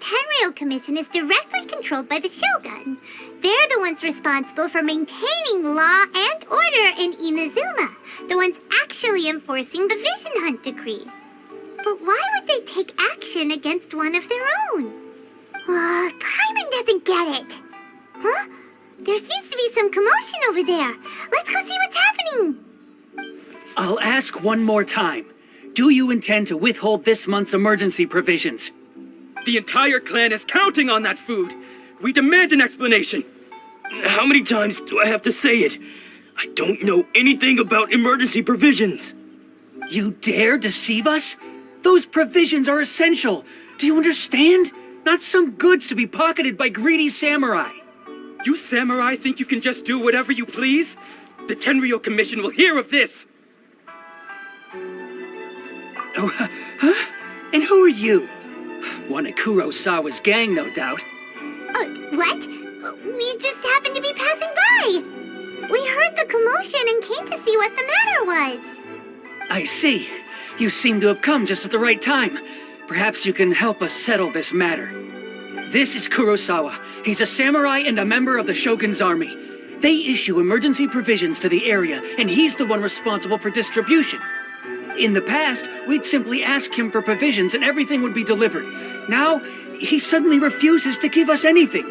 Tenryou Commission is directly controlled by the Shogun. They're the ones responsible for maintaining law and order in Inazuma, the ones actually enforcing the Vision Hunt decree. But why would they take action against one of their own? Paimon doesn't get it. Huh? There seems to be some commotion over there. Let's go see what's happening. I'll ask one more time. Do you intend to withhold this month's emergency provisions? The entire clan is counting on that food. We demand an explanation. How many times do I have to say it? I don't know anything about emergency provisions. You dare deceive us? Those provisions are essential. Do you understand? Not some goods to be pocketed by greedy samurai. You samurai think you can just do whatever you please? The Tenryou Commission will hear of this. Oh, huh? And who are you? One of Kurosawa's gang, no doubt. What? We just happened to be passing by. We heard the commotion and came to see what the matter was. I see. You seem to have come just at the right time. Perhaps you can help us settle this matter. This is Kurosawa. He's a samurai and a member of the Shogun's army. They issue emergency provisions to the area, and he's the one responsible for distribution. In the past, we'd simply ask him for provisions and everything would be delivered. Now, he suddenly refuses to give us anything.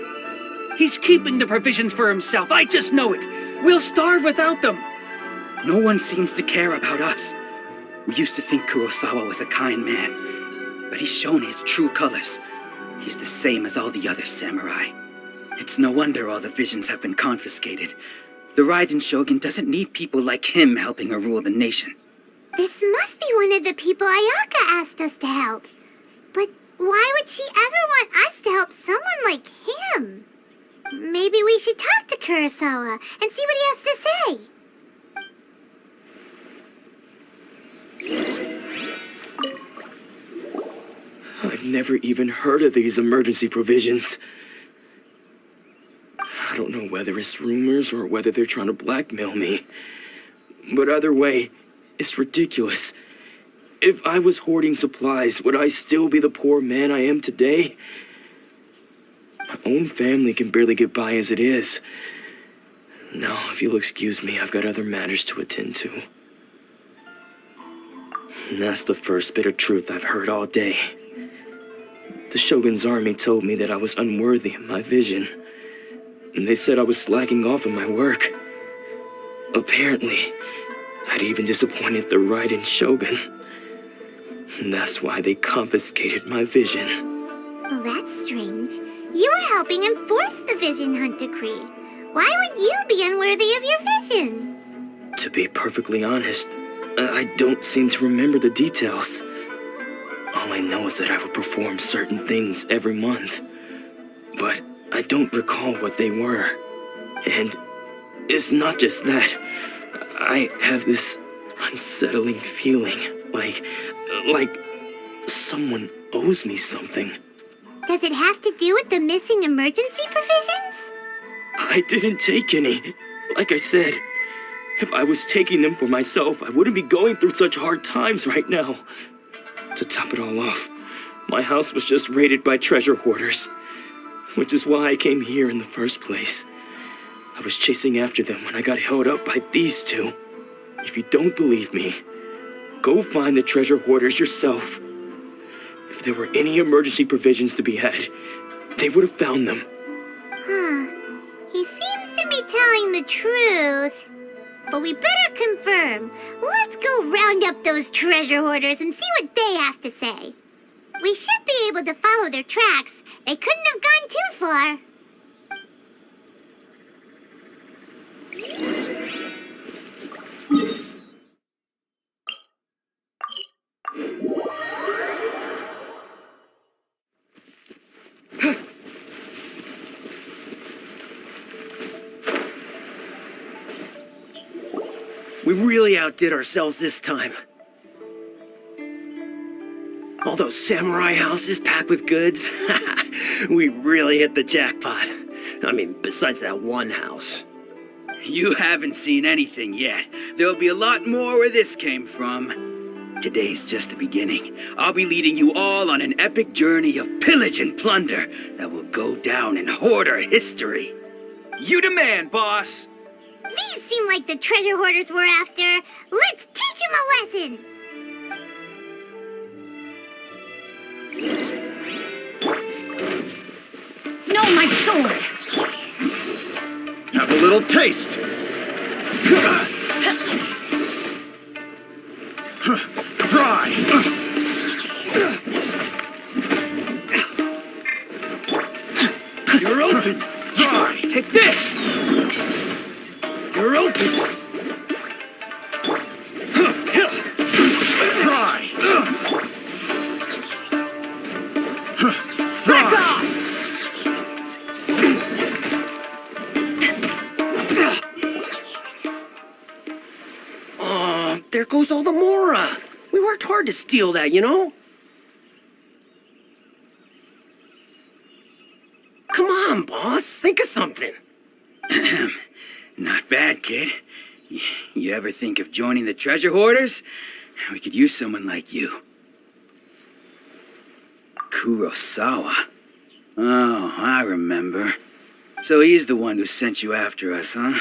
He's keeping the provisions for himself, I just know it. We'll starve without them. No one seems to care about us. We used to think Kurosawa was a kind man, but he's shown his true colors. He's the same as all the other samurai. It's no wonder all the visions have been confiscated. The Raiden Shogun doesn't need people like him helping her rule the nation. This must be one of the people Ayaka asked us to help. But why would she ever want us to help someone like him? Maybe we should talk to Kurosawa and see what he has to say. I've never even heard of these emergency provisions. I don't know whether it's rumors or whether they're trying to blackmail me. But either way, it's ridiculous. If I was hoarding supplies, would I still be the poor man I am today? My own family can barely get by as it is. Now, if you'll excuse me, I've got other matters to attend to. And that's the first bit of truth I've heard all day. The Shogun's army told me that I was unworthy of my vision. And they said I was slacking off in my work. Apparently, I'd even disappointed the Raiden Shogun. And that's why they confiscated my vision. Well, that's strange. You were helping enforce the Vision Hunt decree. Why would you be unworthy of your vision? To be perfectly honest, I don't seem to remember the details. All I know is that I would perform certain things every month. But I don't recall what they were. And it's not just that. I have this unsettling feeling, like someone owes me something. Does it have to do with the missing emergency provisions? I didn't take any. Like I said, if I was taking them for myself, I wouldn't be going through such hard times right now. To top it all off, my house was just raided by treasure hoarders, which is why I came here in the first place. I was chasing after them when I got held up by these two. If you don't believe me, go find the treasure hoarders yourself. If there were any emergency provisions to be had, they would have found them. He seems to be telling the truth. But we better confirm. Let's go round up those treasure hoarders and see what they have to say. We should be able to follow their tracks. They couldn't have gone too far. We really outdid ourselves this time. All those samurai houses packed with goods. We really hit the jackpot. I mean, besides that one house. You haven't seen anything yet. There'll be a lot more where this came from. Today's just the beginning. I'll be leading you all on an epic journey of pillage and plunder that will go down in hoarder history. You demand, boss! These seem like the treasure hoarders we're after. Let's teach them a lesson! No, my sword! Have a little taste. Fry. You're open! Fry. Take this! You're open! Fry. Back off! There goes all the Mora. We worked hard to steal that, you know? Come on, boss. Think of something. Not bad, kid. You ever think of joining the treasure hoarders? We could use someone like you. Kurosawa. Oh, I remember. So he's the one who sent you after us, huh?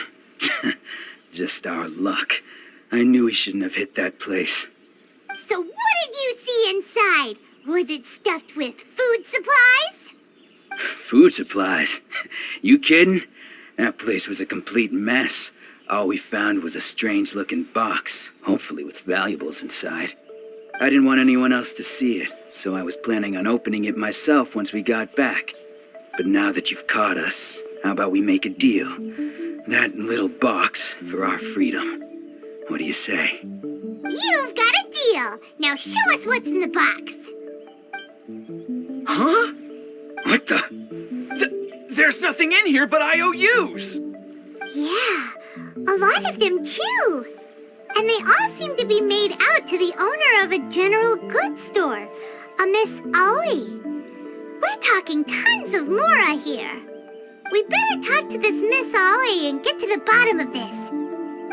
Just our luck. I knew he shouldn't have hit that place. So what did you see inside? Was it stuffed with food supplies? Food supplies? You kidding? That place was a complete mess. All we found was a strange-looking box, hopefully with valuables inside. I didn't want anyone else to see it, so I was planning on opening it myself once we got back. But now that you've caught us, how about we make a deal? That little box for our freedom. What do you say? You've got a deal. Now show us what's in the box. Huh? What the? There's nothing in here but IOUs! Yeah, a lot of them too. And they all seem to be made out to the owner of a general goods store, a Miss Aoi. We're talking tons of Mora here. We better talk to this Miss Aoi and get to the bottom of this.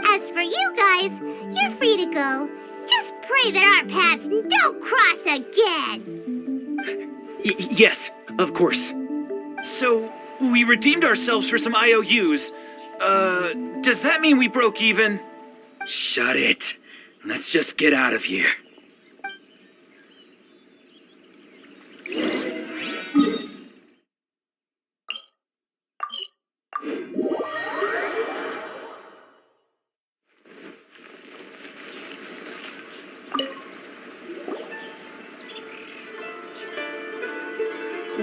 As for you guys, you're free to go. Just pray that our paths don't cross again. Yes, of course. So, we redeemed ourselves for some IOUs. Does that mean we broke even? Shut it. Let's just get out of here.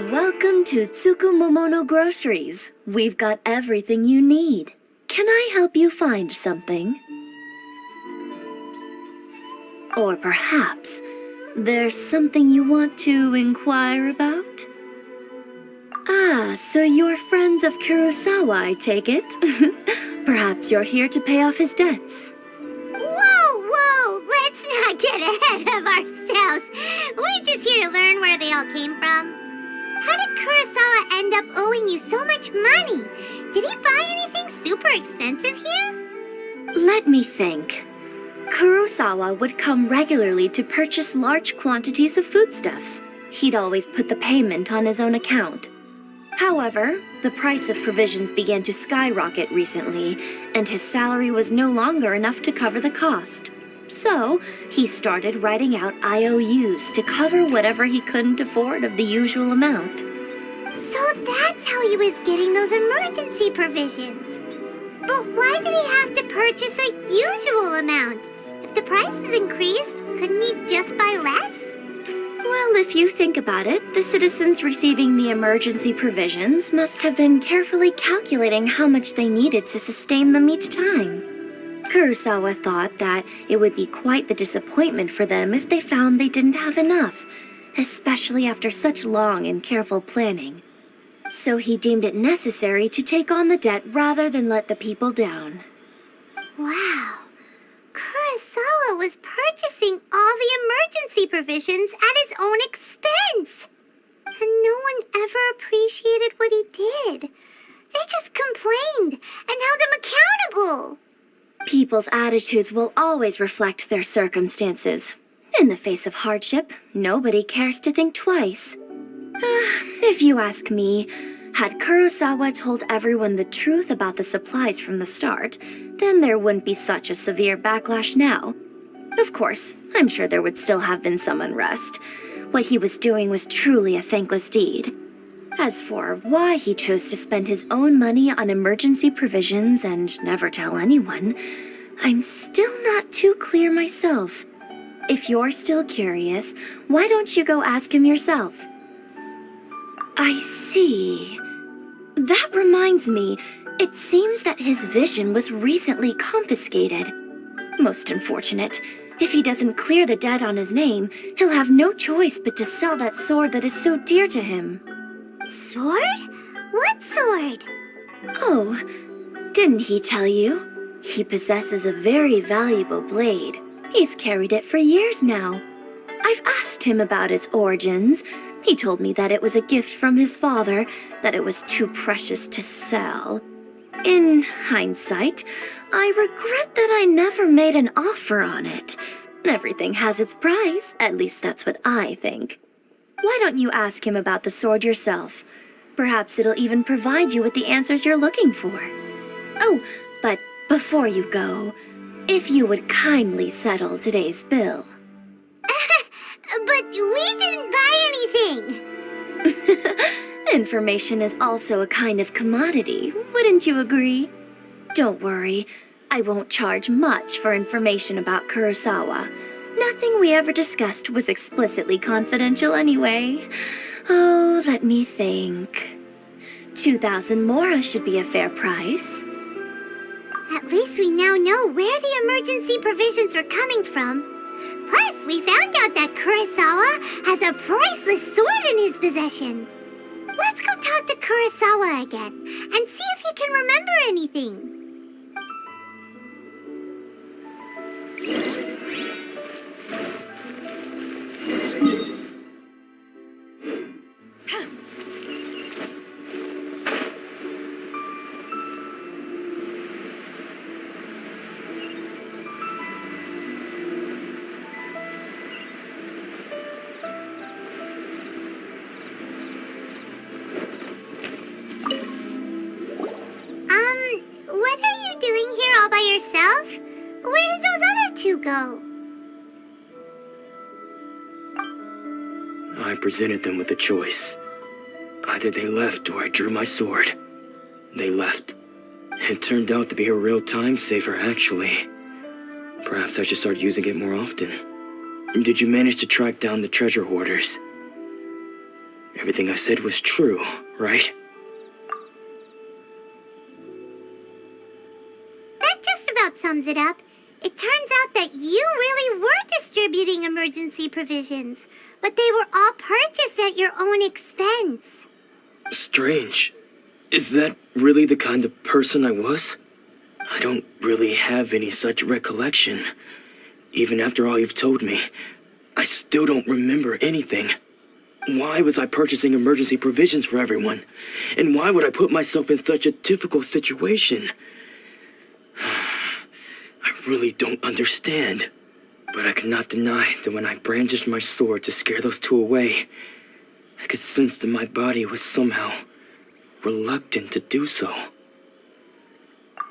Welcome to Tsukumomono Groceries. We've got everything you need. Can I help you find something? Or perhaps there's something you want to inquire about? Ah, so you're friends of Kurosawa, I take it? Perhaps you're here to pay off his debts. Whoa! Let's not get ahead of ourselves. We're just here to learn where they all came from. How did Kurosawa end up owing you so much money? Did he buy anything super expensive here? Let me think. Kurosawa would come regularly to purchase large quantities of foodstuffs. He'd always put the payment on his own account. However, the price of provisions began to skyrocket recently, and his salary was no longer enough to cover the cost. So, he started writing out IOUs to cover whatever he couldn't afford of the usual amount. So that's how he was getting those emergency provisions. But why did he have to purchase a usual amount? If the prices increased, couldn't he just buy less? Well, if you think about it, the citizens receiving the emergency provisions must have been carefully calculating how much they needed to sustain them each time. Kurosawa thought that it would be quite the disappointment for them if they found they didn't have enough, especially after such long and careful planning. So he deemed it necessary to take on the debt rather than let the people down. Wow. Kurosawa was purchasing all the emergency provisions at his own expense. And no one ever appreciated what he did. They just complained and held him accountable. People's attitudes will always reflect their circumstances. In the face of hardship, nobody cares to think twice. If you ask me, had Kurosawa told everyone the truth about the supplies from the start, then there wouldn't be such a severe backlash now. Of course, I'm sure there would still have been some unrest. What he was doing was truly a thankless deed. As for why he chose to spend his own money on emergency provisions and never tell anyone, I'm still not too clear myself. If you're still curious, why don't you go ask him yourself? I see. That reminds me, it seems that his vision was recently confiscated. Most unfortunate. If he doesn't clear the debt on his name, he'll have no choice but to sell that sword that is so dear to him. Sword? What sword? Oh, didn't he tell you? He possesses a very valuable blade. He's carried it for years now. I've asked him about its origins. He told me that it was a gift from his father, that it was too precious to sell. In hindsight, I regret that I never made an offer on it. Everything has its price, at least that's what I think. Why don't you ask him about the sword yourself? Perhaps it'll even provide you with the answers you're looking for. Oh, but before you go, if you would kindly settle today's bill. But we didn't buy anything! Information is also a kind of commodity, wouldn't you agree? Don't worry, I won't charge much for information about Kurosawa. Nothing we ever discussed was explicitly confidential anyway. Oh, let me think. 2,000 mora should be a fair price. At least we now know where the emergency provisions are coming from. Plus, we found out that Kurosawa has a priceless sword in his possession. Let's go talk to Kurosawa again and see if he can remember anything. What are you doing here all by yourself? Where did those other two go? I presented them with a choice. Either they left or I drew my sword. They left. It turned out to be a real time saver, actually. Perhaps I should start using it more often. Did you manage to track down the treasure hoarders? Everything I said was true, right? That just about sums it up. It turns out that you really were distributing emergency provisions, but they were all purchased at your own expense. Strange. Is that really the kind of person I was? I don't really have any such recollection. Even after all you've told me, I still don't remember anything. Why was I purchasing emergency provisions for everyone? And why would I put myself in such a difficult situation? I really don't understand. But I cannot deny that when I brandished my sword to scare those two away, I could sense that my body was somehow reluctant to do so.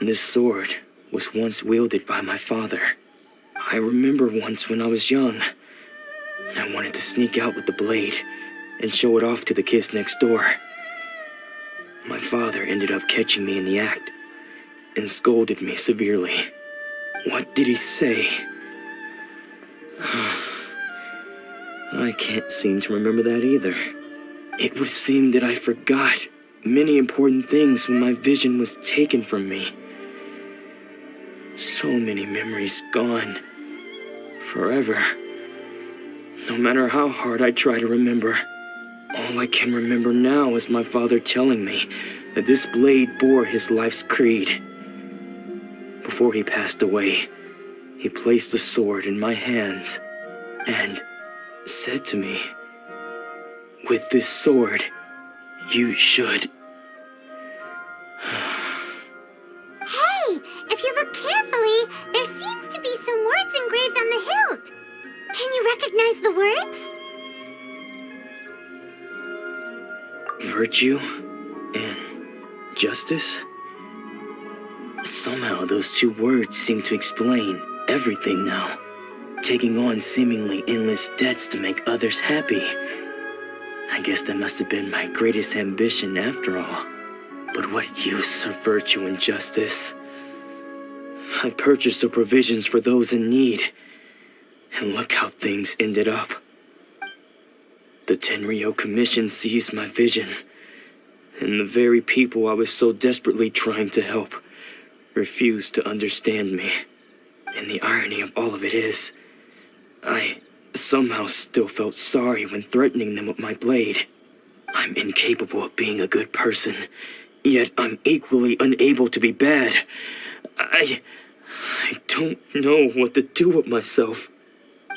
This sword was once wielded by my father. I remember once when I was young, I wanted to sneak out with the blade and show it off to the kids next door. My father ended up catching me in the act and scolded me severely. What did he say? I can't seem to remember that either. It would seem that I forgot many important things when my vision was taken from me. So many memories gone. Forever. No matter how hard I try to remember, all I can remember now is my father telling me that this blade bore his life's creed. Before he passed away, he placed the sword in my hands and said to me, "With this sword, you should..." Hey, if you look carefully, there seems to be some words engraved on the hilt. Can you recognize the words? Virtue and justice? Somehow those two words seem to explain everything now. Taking on seemingly endless debts to make others happy. I guess that must have been my greatest ambition after all. But what use are virtue and justice? I purchased the provisions for those in need. And look how things ended up. The Tenryo Commission seized my vision. And the very people I was so desperately trying to help refused to understand me. And the irony of all of it is, I somehow still felt sorry when threatening them with my blade. I'm incapable of being a good person, yet I'm equally unable to be bad. I don't know what to do with myself.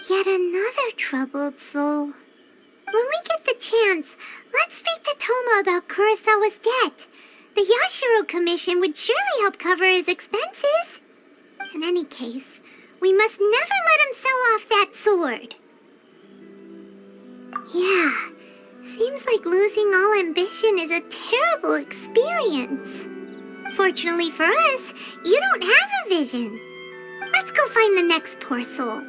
Yet another troubled soul. When we get the chance, let's speak to Toma about Kurosawa's debt. The Yashiro Commission would surely help cover his expenses. In any case, we must never let him sell off that sword. Yeah, seems like losing all ambition is a terrible experience. Fortunately for us, you don't have a vision. Let's go find the next poor soul.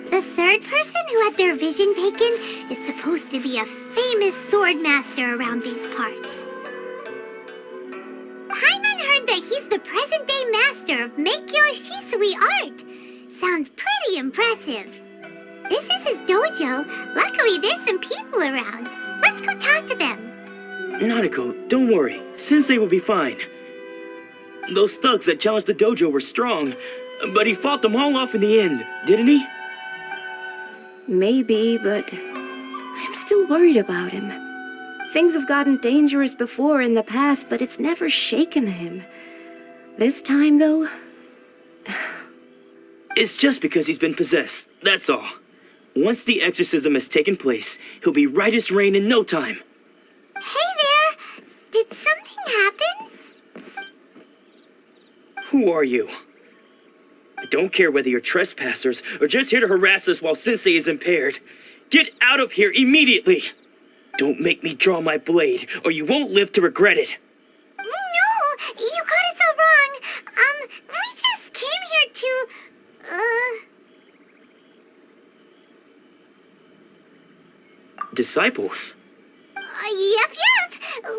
The third person who had their vision taken is supposed to be a famous sword master around these parts. Paimon heard that he's the present-day master of Meikyo Shisui art. Sounds pretty impressive. This is his dojo. Luckily, there's some people around. Let's go talk to them. Nanako, don't worry. Sensei will be fine. Those thugs that challenged the dojo were strong, but he fought them all off in the end, didn't he? Maybe, but I'm still worried about him. Things have gotten dangerous before in the past, but it's never shaken him. This time, though... It's just because he's been possessed, that's all. Once the exorcism has taken place, he'll be right as rain in no time. Hey there! Did something happen? Who are you? I don't care whether you're trespassers or just here to harass us while Sensei is impaired. Get out of here immediately! Don't make me draw my blade, or you won't live to regret it. No! You got it so wrong! We just came here to... Disciples? Yep.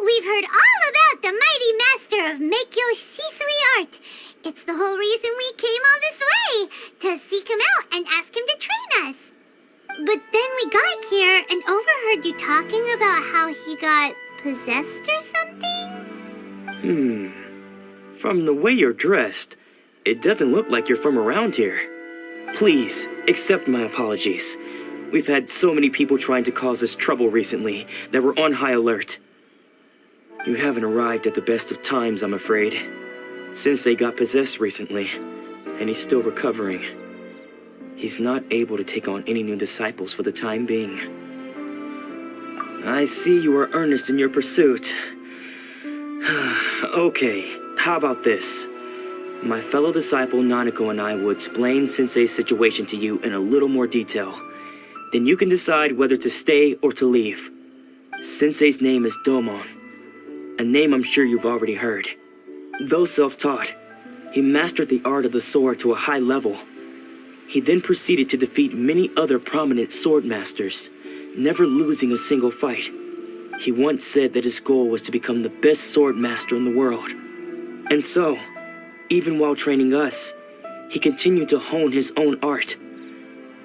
We've heard all about the mighty master of Meikyo Shisui art. It's the whole reason we came all this way, to seek him out and ask him to train us. But then we got here and overheard you talking about how he got possessed or something? From the way you're dressed, it doesn't look like you're from around here. Please, accept my apologies. We've had so many people trying to cause us trouble recently that we're on high alert. You haven't arrived at the best of times, I'm afraid. Sensei got possessed recently, and he's still recovering. He's not able to take on any new disciples for the time being. I see you are earnest in your pursuit. Okay, how about this? My fellow disciple Nanako and I will explain Sensei's situation to you in a little more detail. Then you can decide whether to stay or to leave. Sensei's name is Domon, a name I'm sure you've already heard. Though self-taught, he mastered the art of the sword to a high level. He then proceeded to defeat many other prominent sword masters, never losing a single fight. He once said that his goal was to become the best sword master in the world. And so, even while training us, he continued to hone his own art.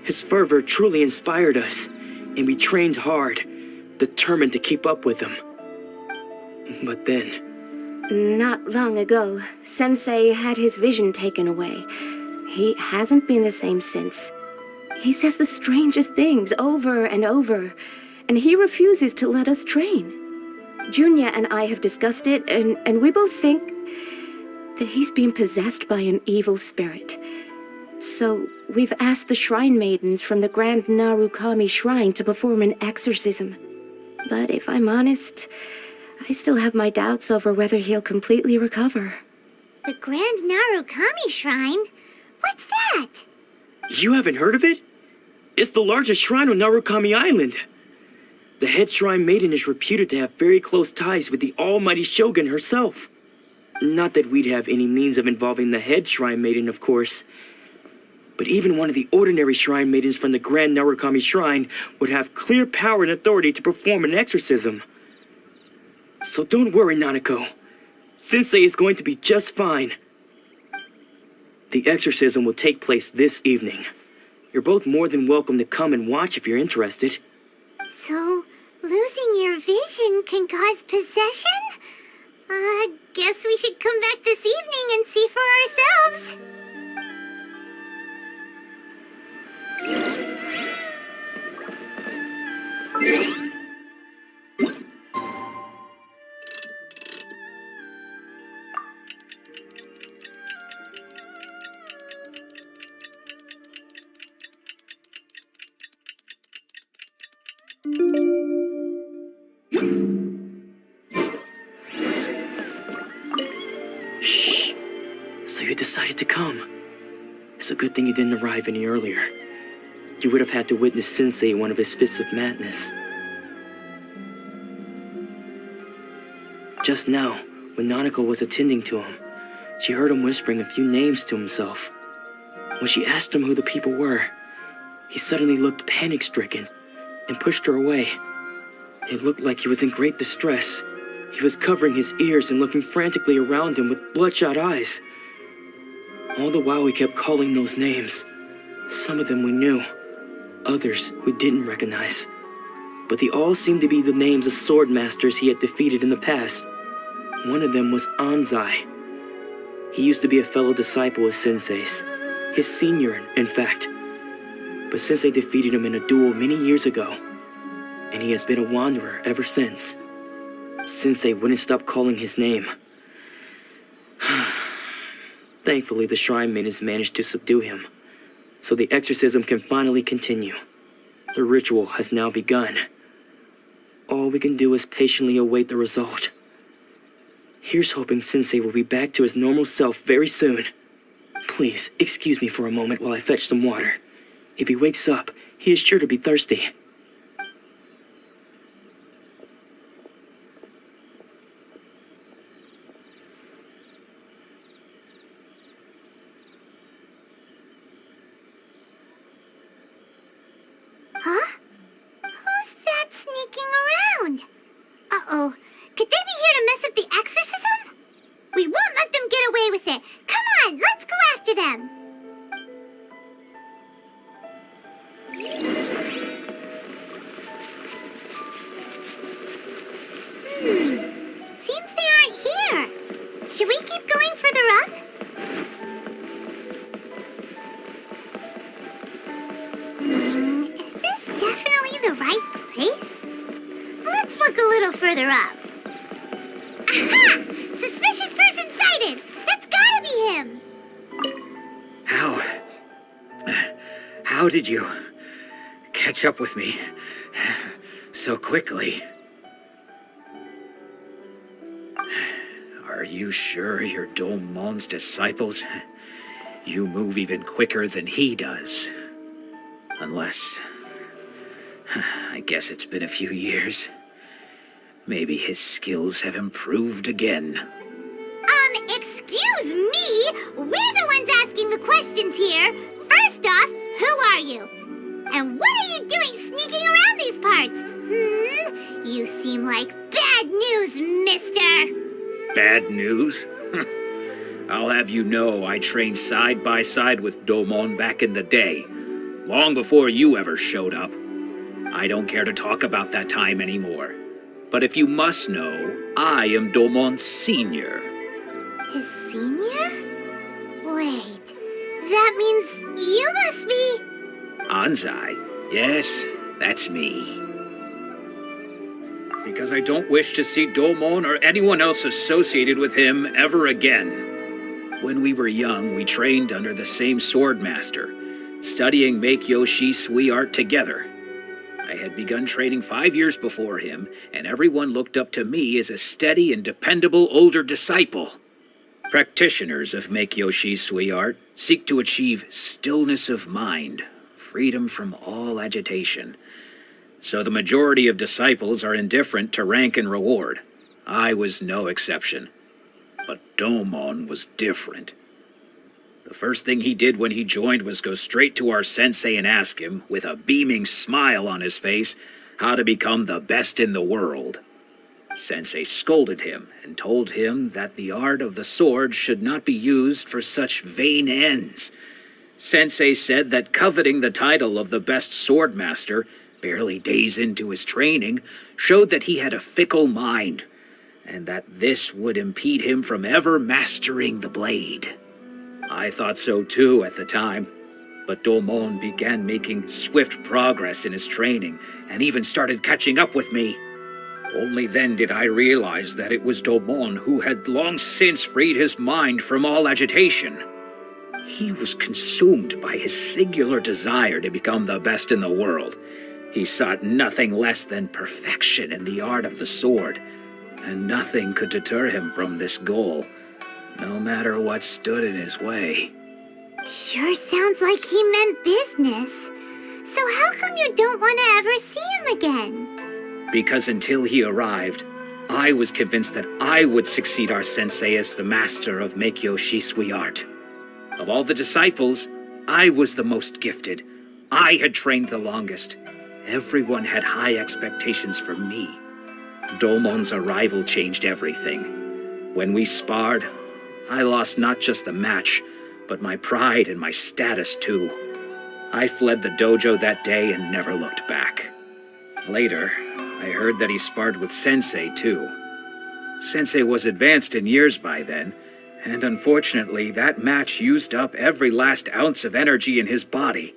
His fervor truly inspired us, and we trained hard, determined to keep up with him. But then... Not long ago, Sensei had his vision taken away. He hasn't been the same since. He says the strangest things over and over, and he refuses to let us train. Junya and I have discussed it, and we both think that he's being possessed by an evil spirit. So, we've asked the shrine maidens from the Grand Narukami Shrine to perform an exorcism. But if I'm honest, I still have my doubts over whether he'll completely recover. The Grand Narukami Shrine? What's that? You haven't heard of it? It's the largest shrine on Narukami Island. The head shrine maiden is reputed to have very close ties with the almighty Shogun herself. Not that we'd have any means of involving the head shrine maiden, of course. But even one of the ordinary shrine maidens from the Grand Narukami Shrine would have clear power and authority to perform an exorcism. So don't worry, Nanako. Sensei is going to be just fine. The exorcism will take place this evening. You're both more than welcome to come and watch if you're interested. So, losing your vision can cause possession? Guess we should come back this evening and see for ourselves. Shh. So you decided to come. It's a good thing you didn't arrive any earlier. You would have had to witness Sensei in one of his fits of madness. Just now, when Nanako was attending to him, she heard him whispering a few names to himself. When she asked him who the people were, he suddenly looked panic-stricken and pushed her away. It looked like he was in great distress. He was covering his ears and looking frantically around him with bloodshot eyes. All the while he kept calling those names. Some of them we knew, others we didn't recognize. But they all seemed to be the names of sword masters he had defeated in the past. One of them was Anzai. He used to be a fellow disciple of Sensei's, his senior, in fact. But Sensei defeated him in a duel many years ago, and he has been a wanderer ever since. Sensei wouldn't stop calling his name. Thankfully, the shrine maidens managed to subdue him, so the exorcism can finally continue. The ritual has now begun. All we can do is patiently await the result. Here's hoping Sensei will be back to his normal self very soon. Please, excuse me for a moment while I fetch some water. If he wakes up, he is sure to be thirsty. Huh? Who's that sneaking around? Uh-oh. Could they be here to mess up the exorcism? We won't let them get away with it. Come on, let's go after them. Seems they aren't here. Should we keep going further up? Is this definitely the right place? Let's look a little further up. Aha! Suspicious person sighted! That's gotta be him! How did you catch up with me so quickly? Are you sure you're Domon's disciples? You move even quicker than he does. Unless... I guess it's been a few years. Maybe his skills have improved again. Excuse me? We're the ones asking the questions here. First off, who are you? And what are you doing sneaking around these parts? You seem like bad news, mister. Bad news? I'll have you know I trained side by side with Domon back in the day, long before you ever showed up. I don't care to talk about that time anymore. But if you must know, I am Domon's senior. His senior? Wait, that means you must be... Anzai? Yes, that's me. because I don't wish to see Domon or anyone else associated with him ever again. When we were young, we trained under the same swordmaster, studying Make-Yoshi Sui art together. I had begun training 5 years before him, and everyone looked up to me as a steady and dependable older disciple. Practitioners of Make-Yoshi Sui art seek to achieve stillness of mind, freedom from all agitation. So the majority of disciples are indifferent to rank and reward. I was no exception. But Domon was different. The first thing he did when he joined was go straight to our sensei and ask him, with a beaming smile on his face, how to become the best in the world. Sensei scolded him and told him that the art of the sword should not be used for such vain ends. Sensei said that coveting the title of the best swordmaster, barely days into his training, showed that he had a fickle mind, and that this would impede him from ever mastering the blade. I thought so too at the time, but Domon began making swift progress in his training, and even started catching up with me. Only then did I realize that it was Domon who had long since freed his mind from all agitation. He was consumed by his singular desire to become the best in the world. He sought nothing less than perfection in the art of the sword, and nothing could deter him from this goal, no matter what stood in his way. Sure sounds like he meant business. So how come you don't want to ever see him again? Because until he arrived, I was convinced that I would succeed our sensei as the master of Make-Yoshi Sui art. Of all the disciples, I was the most gifted. I had trained the longest. Everyone had high expectations for me. Domon's arrival changed everything. When we sparred, I lost not just the match, but my pride and my status too. I fled the dojo that day and never looked back. Later, I heard that he sparred with Sensei too. Sensei was advanced in years by then, and unfortunately that match used up every last ounce of energy in his body.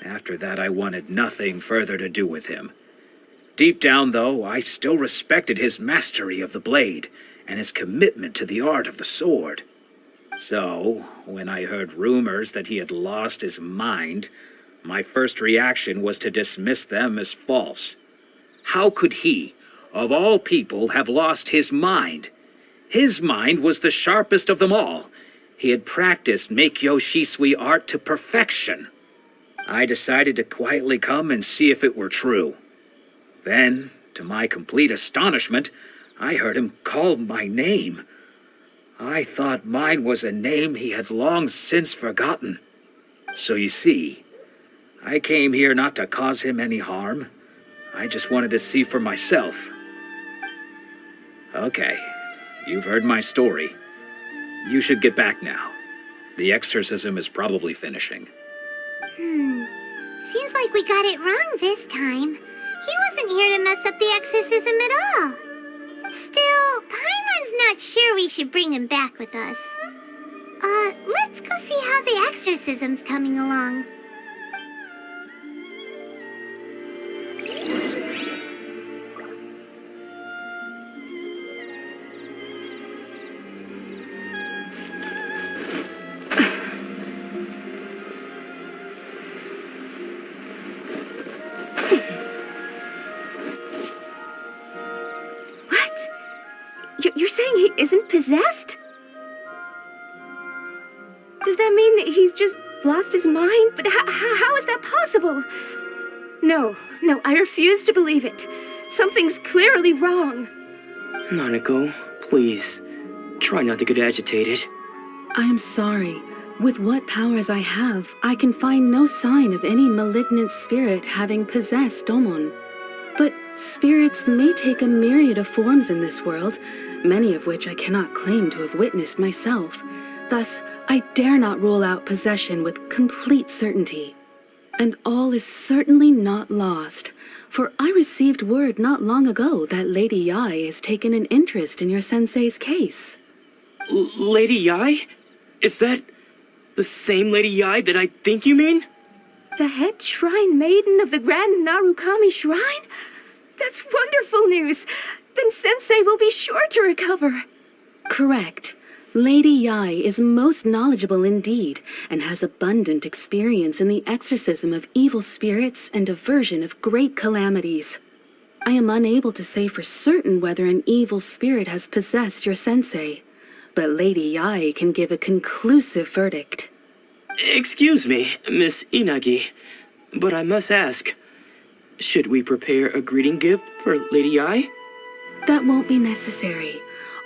After that, I wanted nothing further to do with him. Deep down, though, I still respected his mastery of the blade and his commitment to the art of the sword. So, when I heard rumors that he had lost his mind, my first reaction was to dismiss them as false. How could he, of all people, have lost his mind? His mind was the sharpest of them all. He had practiced Make-Yoshi Sui art to perfection. I decided to quietly come and see if it were true. Then, to my complete astonishment, I heard him call my name. I thought mine was a name he had long since forgotten. So you see, I came here not to cause him any harm. I just wanted to see for myself. Okay, you've heard my story. You should get back now. The exorcism is probably finishing. Seems like we got it wrong this time. He wasn't here to mess up the exorcism at all. Still, Paimon's not sure we should bring him back with us. Let's go see how the exorcism's coming along. You're saying he isn't possessed? Does that mean he's just lost his mind? But how is that possible? No, I refuse to believe it. Something's clearly wrong. Nanako, please, try not to get agitated. I am sorry. With what powers I have, I can find no sign of any malignant spirit having possessed Domon. But spirits may take a myriad of forms in this world, many of which I cannot claim to have witnessed myself. Thus, I dare not rule out possession with complete certainty. And all is certainly not lost, for I received word not long ago that Lady Yai has taken an interest in your sensei's case. Lady Yai? Is that the same Lady Yai that I think you mean? The head shrine maiden of the Grand Narukami Shrine? That's wonderful news. Then Sensei will be sure to recover. Correct. Lady Yai is most knowledgeable indeed, and has abundant experience in the exorcism of evil spirits and aversion of great calamities. I am unable to say for certain whether an evil spirit has possessed your sensei, but Lady Yai can give a conclusive verdict. Excuse me, Miss Inagi, but I must ask, should we prepare a greeting gift for Lady Yai? That won't be necessary.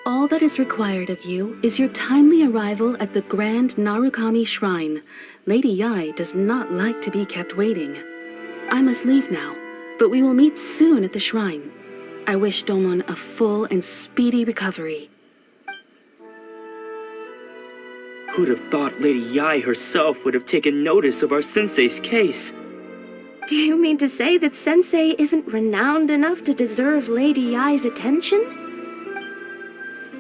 All that is required of you is your timely arrival at the Grand Narukami Shrine. Lady Yai does not like to be kept waiting. I must leave now, but we will meet soon at the shrine. I wish Domon a full and speedy recovery. Who'd have thought Lady Yai herself would have taken notice of our sensei's case? Do you mean to say that Sensei isn't renowned enough to deserve Lady Yai's attention?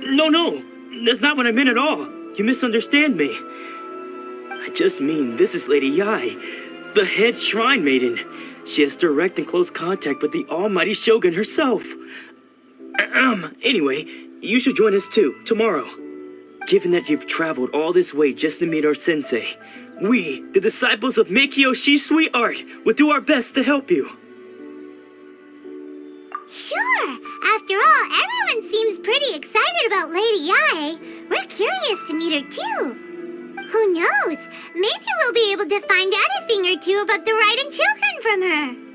No, that's not what I meant at all. You misunderstand me. I just mean this is Lady Yai, the head shrine maiden. She has direct and close contact with the almighty Shogun herself. Anyway, you should join us too, tomorrow. Given that you've traveled all this way just to meet our sensei, we, the disciples of Meikyoshi Sweet Art, will do our best to help you. Sure. After all, everyone seems pretty excited about Lady Yai. We're curious to meet her too. Who knows? Maybe we'll be able to find out a thing or two about the Raiden children from her.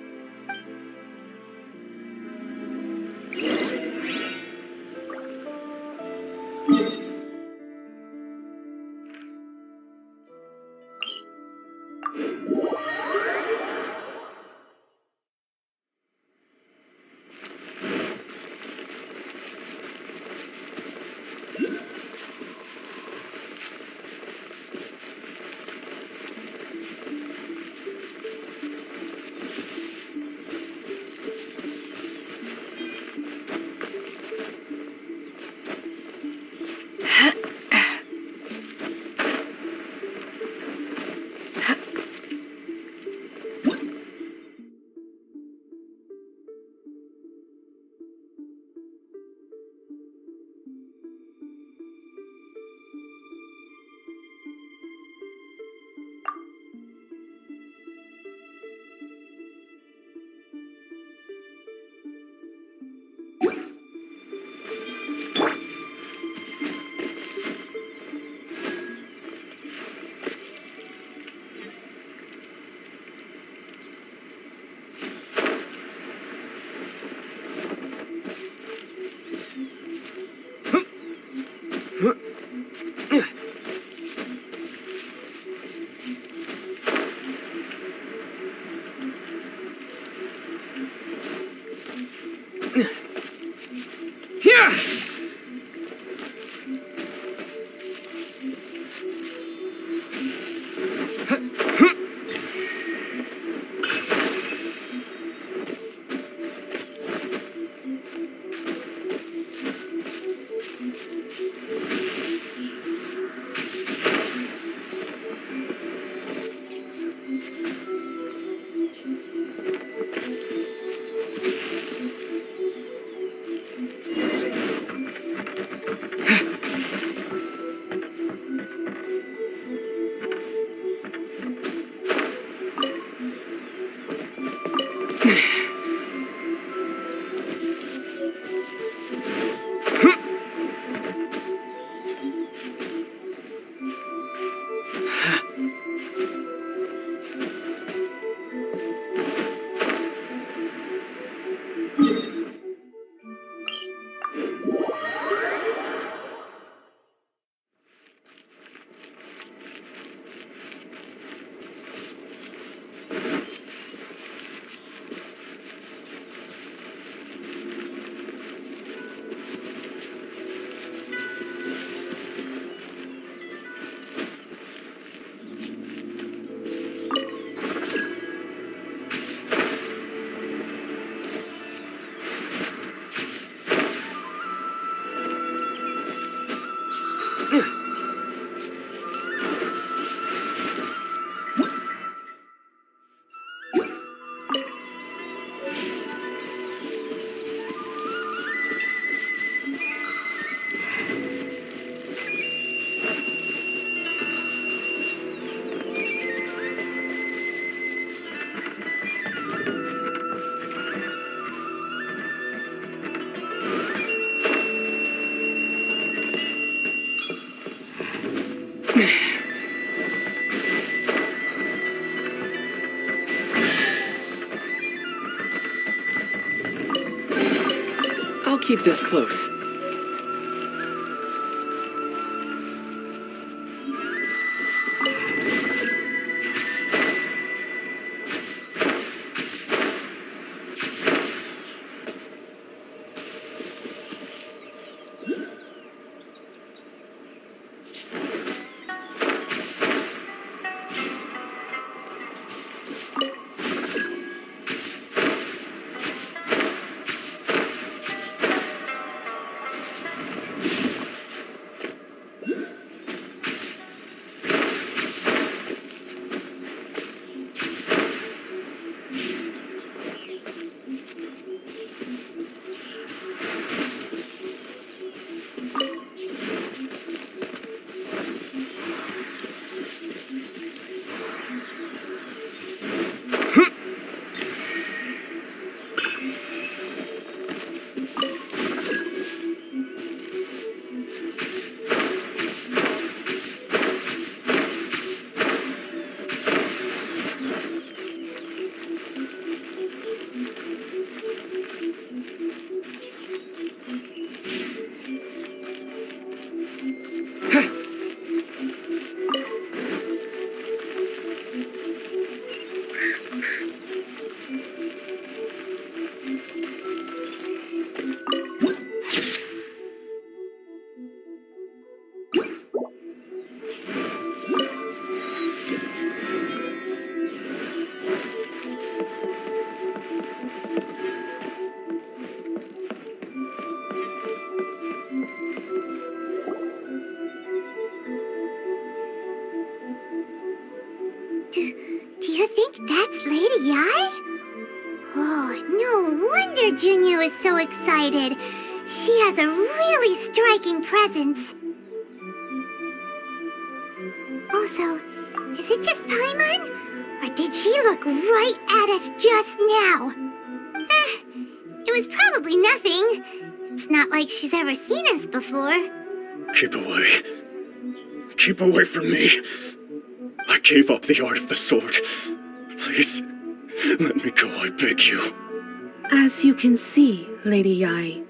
keep this close. Do you think that's Lady Yai? Oh, no wonder Junyu is so excited. She has a really striking presence. Also, is it just Paimon? Or did she look right at us just now? It was probably nothing. It's not like she's ever seen us before. Keep away. Keep away from me. I gave up the art of the sword. Please, let me go, I beg you. As you can see, Lady Yai,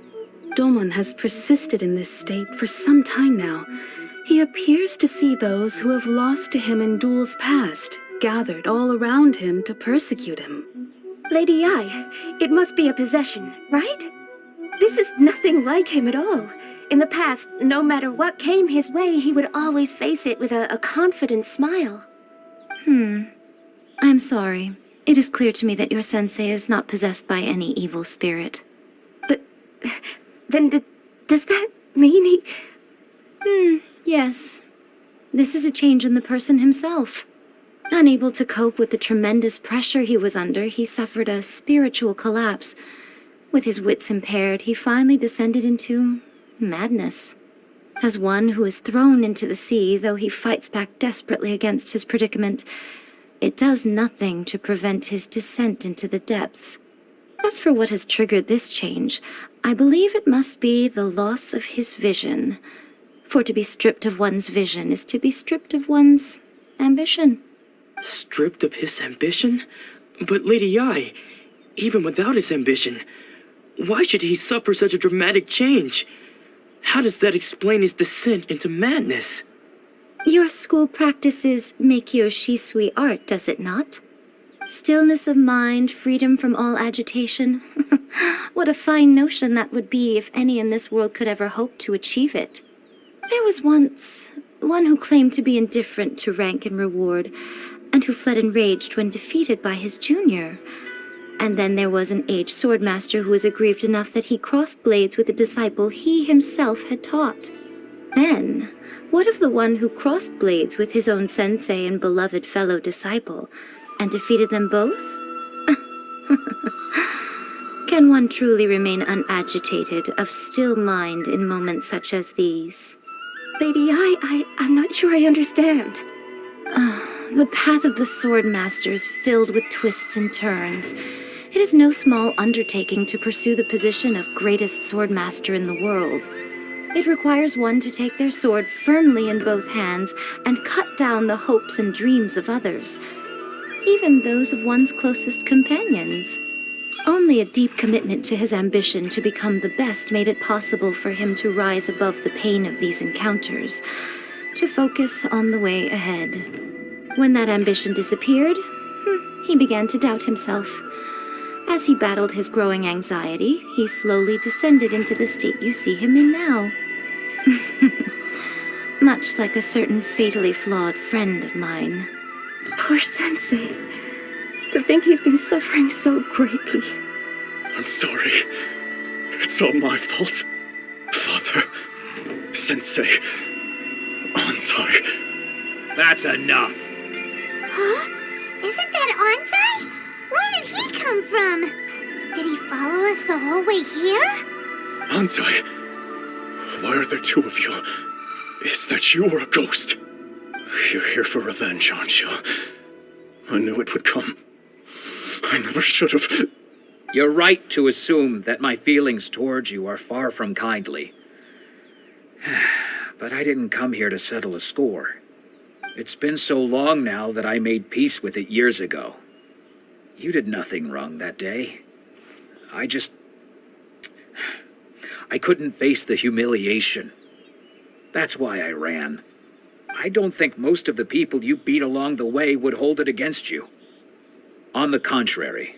Domon has persisted in this state for some time now. He appears to see those who have lost to him in duels past, gathered all around him to persecute him. Lady Yai, it must be a possession, right? This is nothing like him at all. In the past, no matter what came his way, he would always face it with a confident smile. I'm sorry. It is clear to me that your sensei is not possessed by any evil spirit. But then does that mean he... Yes. This is a change in the person himself. Unable to cope with the tremendous pressure he was under, he suffered a spiritual collapse. With his wits impaired, he finally descended into madness. As one who is thrown into the sea, though he fights back desperately against his predicament, it does nothing to prevent his descent into the depths. As for what has triggered this change, I believe it must be the loss of his vision. For to be stripped of one's vision is to be stripped of one's ambition. Stripped of his ambition? But Lady Yai, even without his ambition, why should he suffer such a dramatic change? How does that explain his descent into madness? Your school practices Meikyo Shisui art, does it not? Stillness of mind, freedom from all agitation. What a fine notion that would be if any in this world could ever hope to achieve it. There was once one who claimed to be indifferent to rank and reward, and who fled enraged when defeated by his junior. And then there was an aged swordmaster who was aggrieved enough that he crossed blades with a disciple he himself had taught. Then, what of the one who crossed blades with his own sensei and beloved fellow disciple, and defeated them both? Can one truly remain unagitated, of still mind in moments such as these? Lady Yai, I'm not sure I understand. The path of the swordmaster is filled with twists and turns. It is no small undertaking to pursue the position of greatest swordmaster in the world. It requires one to take their sword firmly in both hands and cut down the hopes and dreams of others, even those of one's closest companions. Only a deep commitment to his ambition to become the best made it possible for him to rise above the pain of these encounters, to focus on the way ahead. When that ambition disappeared, he began to doubt himself. As he battled his growing anxiety, he slowly descended into the state you see him in now. Much like a certain fatally flawed friend of mine. Poor Sensei. To think he's been suffering so greatly. I'm sorry. It's all my fault. Father, Sensei, Ansai. That's enough. Huh? Isn't that Ansai? Where did he come from? Did he follow us the whole way here? Ansai, why are there two of you? Is that you or a ghost? You're here for revenge, aren't you? I knew it would come. I never should have. You're right to assume that my feelings towards you are far from kindly. But I didn't come here to settle a score. It's been so long now that I made peace with it years ago. You did nothing wrong that day. I couldn't face the humiliation. That's why I ran. I don't think most of the people you beat along the way would hold it against you. On the contrary,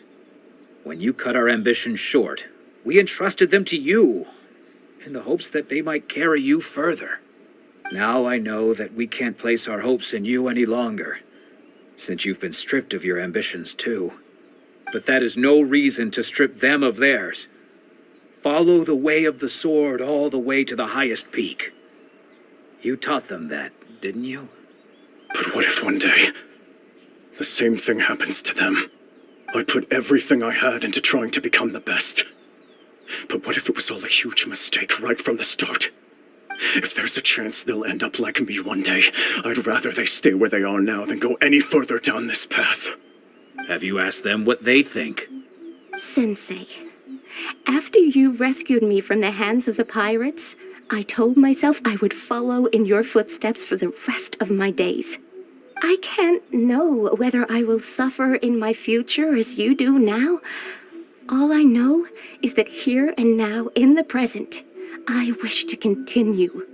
when you cut our ambitions short, we entrusted them to you, in the hopes that they might carry you further. Now I know that we can't place our hopes in you any longer, since you've been stripped of your ambitions too. But that is no reason to strip them of theirs. Follow the way of the sword all the way to the highest peak. You taught them that, didn't you? But what if one day, the same thing happens to them? I put everything I had into trying to become the best. But what if it was all a huge mistake right from the start? If there's a chance they'll end up like me one day, I'd rather they stay where they are now than go any further down this path. Have you asked them what they think? Sensei, after you rescued me from the hands of the pirates, I told myself I would follow in your footsteps for the rest of my days. I can't know whether I will suffer in my future as you do now. All I know is that here and now, in the present, I wish to continue.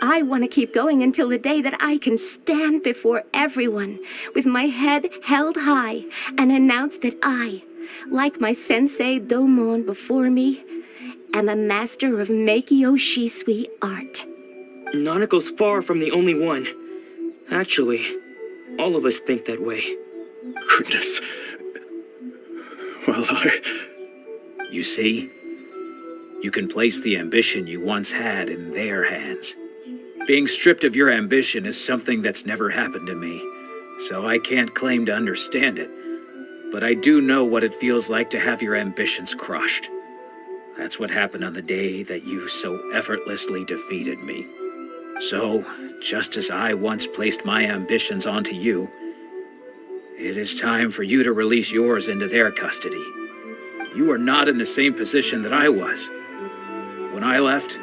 I want to keep going until the day that I can stand before everyone with my head held high and announce that I, like my sensei Domon before me, am a master of Meikyo Shisui art. Nanako's far from the only one. Actually, all of us think that way. Goodness. Well, You see? You can place the ambition you once had in their hands. Being stripped of your ambition is something that's never happened to me, so I can't claim to understand it. But I do know what it feels like to have your ambitions crushed. That's what happened on the day that you so effortlessly defeated me. So, just as I once placed my ambitions onto you, it is time for you to release yours into their custody. You are not in the same position that I was. When I left,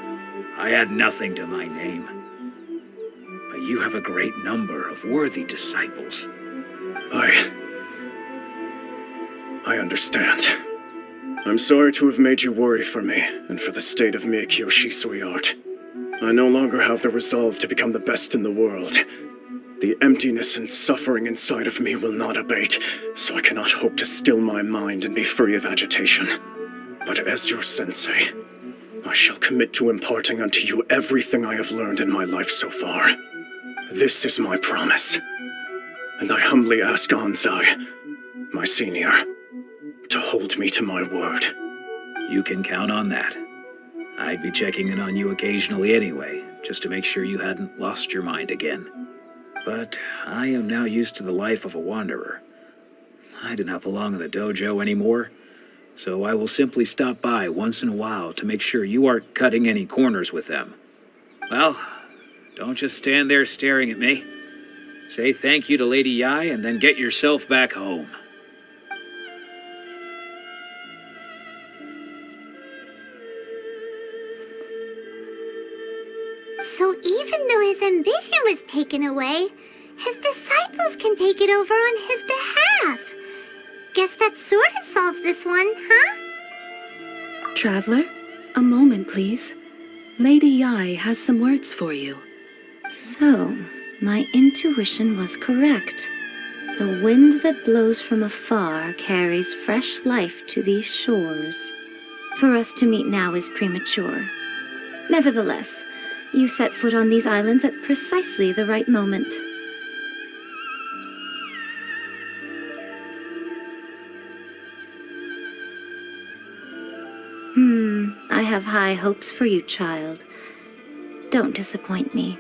I had nothing to my name. But you have a great number of worthy disciples. I understand. I'm sorry to have made you worry for me, and for the state of Meikyo Shisui art. I no longer have the resolve to become the best in the world. The emptiness and suffering inside of me will not abate, so I cannot hope to still my mind and be free of agitation. But as your sensei, I shall commit to imparting unto you everything I have learned in my life so far. This is my promise. And I humbly ask Ansai, my senior, to hold me to my word. You can count on that. I'd be checking in on you occasionally anyway, just to make sure you hadn't lost your mind again. But I am now used to the life of a wanderer. I do not belong in the dojo anymore, so I will simply stop by once in a while to make sure you aren't cutting any corners with them. Well, don't just stand there staring at me. Say thank you to Lady Yai and then get yourself back home. So even though his ambition was taken away, his disciples can take it over on his behalf. guess that sort of solves this one, huh? Traveler, a moment, please. Lady Yai has some words for you. So, my intuition was correct. The wind that blows from afar carries fresh life to these shores. For us to meet now is premature. Nevertheless, you set foot on these islands at precisely the right moment. I have high hopes for you, child. Don't disappoint me.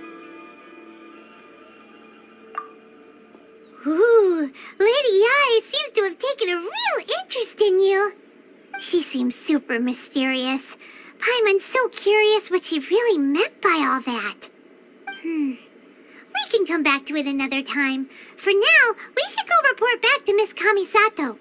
Ooh, Lady Yai seems to have taken a real interest in you. She seems super mysterious. Paimon's so curious what she really meant by all that. We can come back to it another time. For now, we should go report back to Miss Kamisato.